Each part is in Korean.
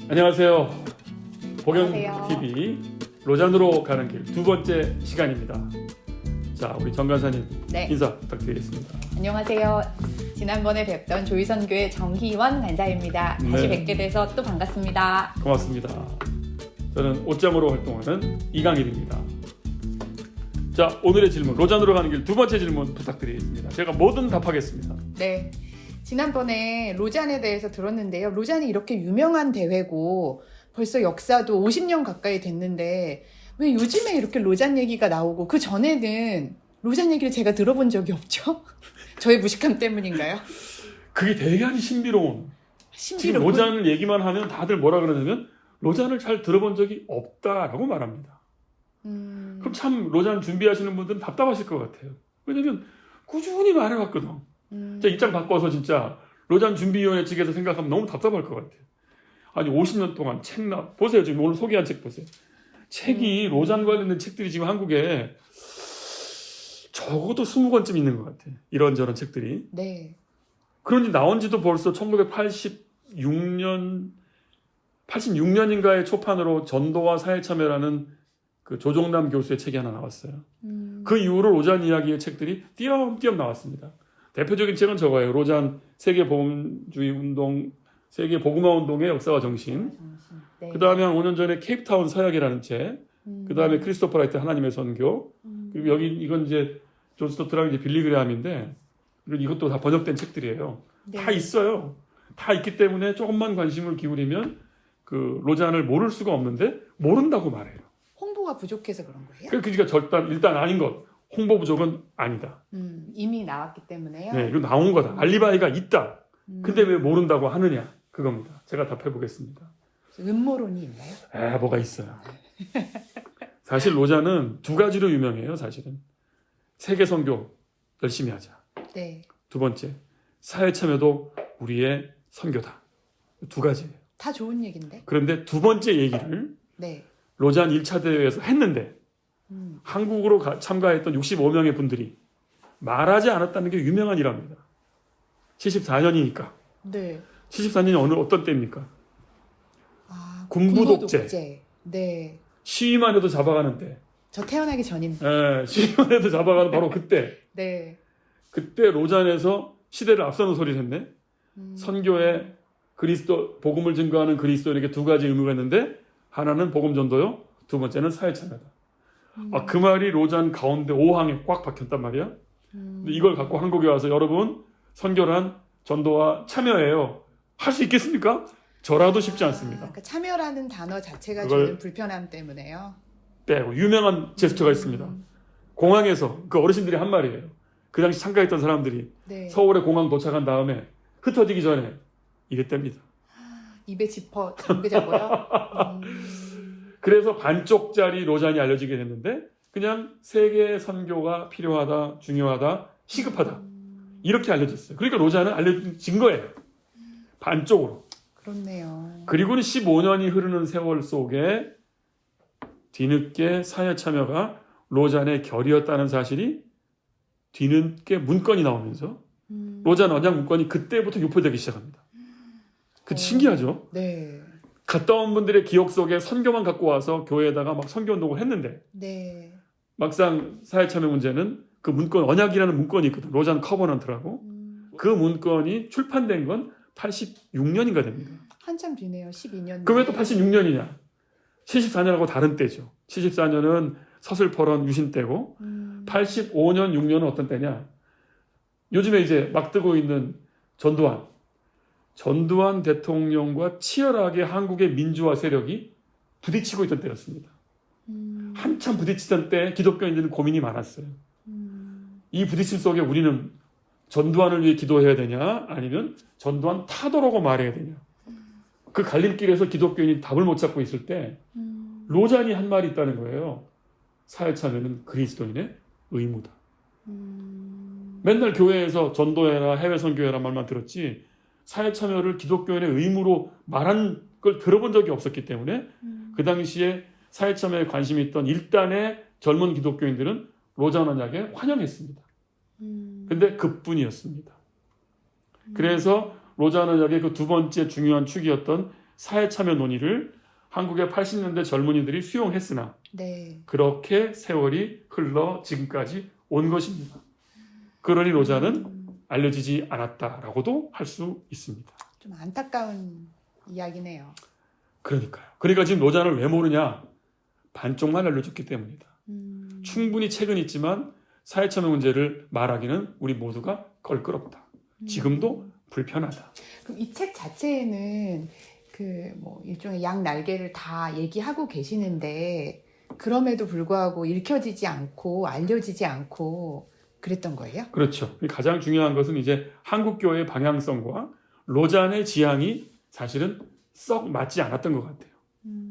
안녕하세요. 안녕하세요. 복영TV 로잔으로 가는 길 두 번째 시간입니다. 자, 우리 정 간사님 네. 인사 부탁드리겠습니다. 안녕하세요. 지난번에 뵙던 조희선교회 정희원 간사입니다. 다시 네. 뵙게 돼서 또 반갑습니다. 고맙습니다. 저는 옷장으로 활동하는 이강일입니다. 자, 오늘의 질문, 로잔으로 가는 길 두 번째 질문 부탁드리겠습니다. 제가 뭐든 답하겠습니다. 네. 지난번에 로잔에 대해서 들었는데요. 로잔이 이렇게 유명한 대회고 벌써 역사도 50년 가까이 됐는데 왜 요즘에 이렇게 로잔 얘기가 나오고 그 전에는 로잔 얘기를 제가 들어본 적이 없죠? 저의 무식함 때문인가요? 그게 대단히 신비로운. 지금 로잔을 얘기만 하면 다들 뭐라 그러냐면 로잔을 잘 들어본 적이 없다라고 말합니다. 그럼 참 로잔 준비하시는 분들은 답답하실 것 같아요. 왜냐면 꾸준히 말해왔거든. 자, 입장 바꿔서 진짜 로잔 준비위원회 측에서 생각하면 너무 답답할 것 같아요. 아니 50년 동안 책나 보세요. 지금 오늘 소개한 책 보세요. 책이 로잔 관련된 책들이 지금 한국에 적어도 20권쯤 있는 것 같아요. 이런저런 책들이. 네. 그런지 나온 지도 벌써 86년인가의 초판으로 전도와 사회참여라는 그 조종남 교수의 책이 하나 나왔어요. 그 이후로 로잔 이야기의 책들이 띄엄띄엄 나왔습니다. 대표적인 책은 저거예요. 로잔 세계복음주의 운동, 세계복음화 운동의 역사와 정신. 네. 그 다음에 한 5년 전에 케이프타운 서약이라는 책. 그 다음에 크리스토퍼 라이트 하나님의 선교. 그리고 여기 이건 이제 존 스토트랑 이제 빌리 그레함인데 이것도 다 번역된 책들이에요. 네. 다 있어요. 다 있기 때문에 조금만 관심을 기울이면 그 로잔을 모를 수가 없는데 모른다고 말해요. 홍보가 부족해서 그런 거예요? 그러니까 일단 아닌 것. 홍보 부족은 아니다. 이미 나왔기 때문에요? 네, 이거 나온 거다. 알리바이가 있다. 근데 왜 모른다고 하느냐? 그겁니다. 제가 답해 보겠습니다. 음모론이 있나요? 뭐가 있어요. 사실 로잔은 두 가지로 유명해요. 사실은 세계 선교 열심히 하자. 네. 두 번째, 사회 참여도 우리의 선교다. 두 가지예요. 다 좋은 얘긴데? 그런데 두 번째 얘기를 네. 로잔 1차 대회에서 했는데 한국으로 참가했던 65명의 분들이 말하지 않았다는 게 유명한 일화입니다. 74년이니까. 네. 74년이 어떤 때입니까? 군부 군부 독재. 네. 시위만 해도 잡아가는 때. 저 태어나기 전인. 시위만 해도 잡아가는 바로 그때. 네. 그때 로잔에서 시대를 앞서는 소리를 했네. 선교에 그리스도 복음을 증거하는 그리스도인에게 두 가지 의무가 있는데 하나는 복음 전도요. 두 번째는 사회 참여다. 그 말이 로잔 가운데 5항에 꽉 박혔단 말이야. 근데 이걸 갖고 한국에 와서 여러분 선교란 전도와 참여예요. 할 수 있겠습니까? 저라도 쉽지 않습니다. 그러니까 참여라는 단어 자체가 그걸 주는 불편함 때문에요. 빼고 유명한 제스처가 있습니다. 공항에서 그 어르신들이 한 말이에요. 그 당시 참가했던 사람들이 네. 서울에 공항 도착한 다음에 흩어지기 전에 이랬답니다. 입에 지퍼 잠그자고요. 그래서 반쪽짜리 로잔이 알려지게 됐는데 그냥 세계 선교가 필요하다, 중요하다, 시급하다 이렇게 알려졌어요. 그러니까 로잔은 알려진 거예요. 반쪽으로. 그렇네요. 그리고는 15년이 흐르는 세월 속에 뒤늦게 사회 참여가 로잔의 결이었다는 사실이 뒤늦게 문건이 나오면서 로잔 언약 문건이 그때부터 유포되기 시작합니다. 신기하죠? 네. 갔다 온 분들의 기억 속에 선교만 갖고 와서 교회에다가 막 선교 운동을 했는데 네. 막상 사회 참여 문제는 그 문건 언약이라는 문건이 있거든. 로잔 커버넌트라고. 그 문건이 출판된 건 86년인가 됩니다. 한참 뒤네요. 12년. 그럼 왜 또 86년이냐? 74년하고 다른 때죠. 74년은 서슬퍼런 유신 때고 85년, 6년은 어떤 때냐? 요즘에 이제 막 뜨고 있는 전두환 대통령과 치열하게 한국의 민주화 세력이 부딪히고 있던 때였습니다. 한참 부딪히던 때 기독교인들은 고민이 많았어요. 이 부딪힘 속에 우리는 전두환을 위해 기도해야 되냐 아니면 전두환 타도라고 말해야 되냐. 그 갈림길에서 기독교인이 답을 못 찾고 있을 때 로잔이 한 말이 있다는 거예요. 사회 참여는 그리스도인의 의무다. 맨날 교회에서 전도해라 해외 선교해라 말만 들었지 사회 참여를 기독교인의 의무로 말한 걸 들어본 적이 없었기 때문에 그 당시에 사회 참여에 관심이 있던 일단의 젊은 기독교인들은 로잔 언약에 환영했습니다. 근데 그뿐이었습니다. 그래서 로잔 언약의 그 두 번째 중요한 축이었던 사회 참여 논의를 한국의 80년대 젊은이들이 수용했으나 네. 그렇게 세월이 흘러 지금까지 온 것입니다. 그러니 로자는 알려지지 않았다라고도 할 수 있습니다. 좀 안타까운 이야기네요. 그러니까요. 그러니까 지금 로자를 왜 모르냐? 반쪽만 알려줬기 때문이다. 충분히 책은 있지만 사회 참여 문제를 말하기는 우리 모두가 껄끄럽다. 지금도 불편하다. 그럼 이 책 자체에는 뭐 일종의 양 날개를 다 얘기하고 계시는데 그럼에도 불구하고 읽혀지지 않고 알려지지 않고 그랬던 거예요? 그렇죠. 가장 중요한 것은 이제 한국 교회의 방향성과 로잔의 지향이 사실은 썩 맞지 않았던 것 같아요.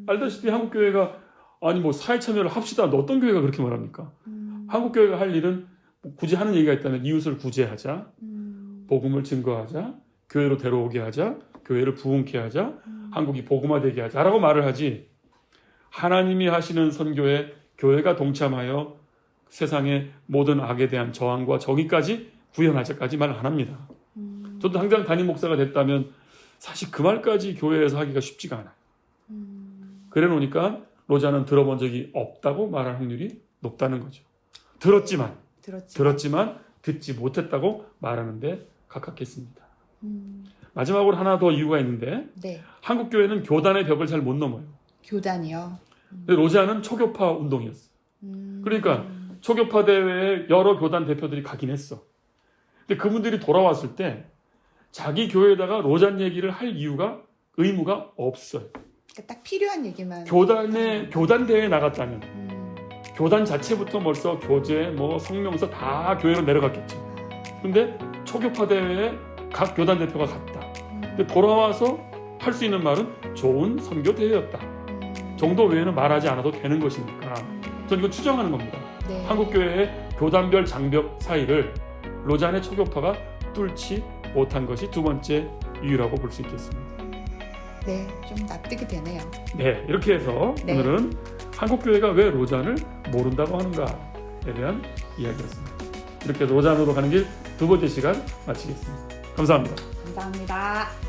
알다시피 한국 교회가 아니 뭐 사회 참여를 합시다. 어떤 교회가 그렇게 말합니까? 한국 교회가 할 일은 굳이 하는 얘기가 있다면 이웃을 구제하자, 복음을 증거하자, 교회로 데려오게 하자, 교회를 부흥케 하자, 한국이 복음화되게 하자라고 말을 하지. 하나님이 하시는 선교에 교회가 동참하여 세상의 모든 악에 대한 저항과 정의까지 구현하자까지 말 안 합니다. 저도 당장 담임 목사가 됐다면 사실 그 말까지 교회에서 하기가 쉽지가 않아요. 그래 놓으니까 로자는 들어본 적이 없다고 말할 확률이 높다는 거죠. 들었지만 듣지 못했다고 말하는데 가깝겠습니다. 마지막으로 하나 더 이유가 있는데 네. 한국 교회는 교단의 벽을 잘 못 넘어요. 교단이요? 근데 로자는 초교파 운동이었어요. 그러니까 초교파 대회에 여러 교단 대표들이 가긴 했어. 근데 그분들이 돌아왔을 때 자기 교회에다가 로잔 얘기를 할 이유가 의무가 없어요. 그러니까 딱 필요한 얘기만. 교단 대회에 나갔다면 교단 자체부터 벌써 교제, 뭐 성명서 다 교회로 내려갔겠죠. 근데 초교파 대회에 각 교단 대표가 갔다. 근데 돌아와서 할 수 있는 말은 좋은 선교 대회였다. 정도 외에는 말하지 않아도 되는 것이니까 저는 이거 추정하는 겁니다. 네. 한국 교회의 교단별 장벽 사이를 로잔의 초교파가 뚫지 못한 것이 두 번째 이유라고 볼 수 있겠습니다. 네, 좀 납득이 되네요. 네, 이렇게 해서 네. 오늘은 한국 교회가 왜 로잔을 모른다고 하는가에 대한 이야기였습니다. 이렇게 로잔으로 가는 길 두 번째 시간 마치겠습니다. 감사합니다. 감사합니다.